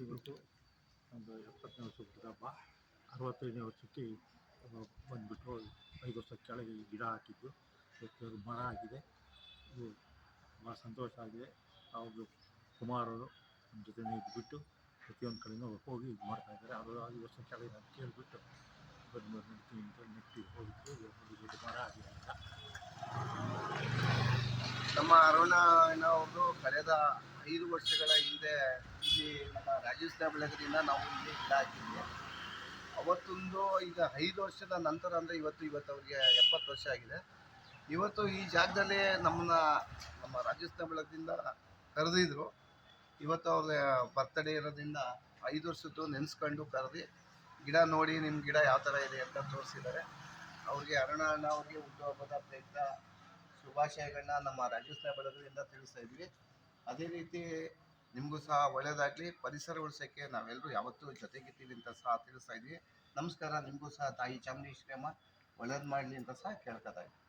ಇವತ್ತು ಒಂದು 70ನೇ ವರ್ಷ ಹುಟ್ಟಿದ ಹಬ್ಬ. 65ನೇ ವರ್ಷಕ್ಕೆ ಬಂದುಬಿಟ್ಟು 5 ವರ್ಷ ಕೆಳಗೆ ಈ ಗಿಡ ಹಾಕಿದ್ದು. ಇವತ್ತು ಅದು ಮರ ಆಗಿದೆ. ಇದು ಭಾಳ ಸಂತೋಷ ಆಗಿದೆ. ಅವರು ಕುಮಾರರು ನಮ್ಮ ಜೊತೆ ಇದ್ದುಬಿಟ್ಟು ಪ್ರತಿಯೊಂದು ಕಡೆನೂ ಹೋಗಿ ಇದು ಮಾಡ್ತಾಯಿದ್ದಾರೆ. ಅವರು 5 ವರ್ಷ ಕೆಳಗೆ ನಾನು ಕೇಳಿಬಿಟ್ಟು ಬಂದು ನೆಡ್ತೀನಿ ಅಂತ ನೆಟ್ಟು ಹೋಗಿದ್ದು. ಇವತ್ತು ದೊಡ್ಡ ಮರ ಆಗಿದೆ ಈಗ. ನಮ್ಮ ಅರುಣಣ್ಣವರು ಕಳೆದ 5 ವರ್ಷಗಳ ಹಿಂದೆ ಇಲ್ಲಿ ನಮ್ಮ ರಾಜೇಶ್ ಬೆಳಗದಿಂದ ನಾವು ಇಲ್ಲಿ ಗಿಡ ಹಾಕಿದ್ವಿ. ಅವತ್ತೊಂದು ಈಗ 5 ವರ್ಷದ ನಂತರ ಅಂದರೆ ಇವತ್ತು ಅವ್ರಿಗೆ 70 ವರ್ಷ ಆಗಿದೆ. ಇವತ್ತು ಈ ಜಾಗದಲ್ಲಿ ನಮ್ಮ ರಾಜೇಶ್ ಬೆಳಗದಿಂದ ಕರೆದಿದ್ರು. ಇವತ್ತು ಅವ್ರ ಬರ್ತ್ಡೇ ಇರೋದ್ರಿಂದ 5 ವರ್ಷದ್ದು ನೆನೆಸ್ಕೊಂಡು ಕರೆದು ಗಿಡ ನೋಡಿ ನಿಮ್ಮ ಗಿಡ ಯಾವ ಥರ ಇದೆ ಅಂತ ತೋರಿಸಿದ್ದಾರೆ. ಅವ್ರಿಗೆ ಅರುಣಣ್ಣ ಅವ್ರಿಗೆ ಹುಟ್ಟುಹಬ್ಬದ ಪ್ರಯುಕ್ತ ಶುಭಾಶಯಗಳನ್ನ ನಮ್ಮ ರಾಜೇಶ್ ಬೆಳಗದಿಂದ ತಿಳಿಸ್ತಾ ಇದ್ವಿ. ಅದೇ ರೀತಿ ನಿಮಗೂ ಸಹ ಒಳ್ಳೆಯದಾಗಲಿ. ಪರಿಸರ ಉಳಿಸೋಕ್ಕೆ ನಾವೆಲ್ಲರೂ ಯಾವತ್ತೂ ಜೊತೆಗಿದ್ದೀವಿ ಅಂತ ಸಹ ತಿಳಿಸ್ತಾ ಇದ್ವಿ. ನಮಸ್ಕಾರ. ನಿಮಗೂ ಸಹ ತಾಯಿ ಚಾಮುಂಡೇಶ್ವರಿ ಅಮ್ಮ ಒಳ್ಳೇದು ಮಾಡಲಿ ಅಂತ ಸಹ ಕೇಳ್ಕೊತಾ ಇದ್ವಿ.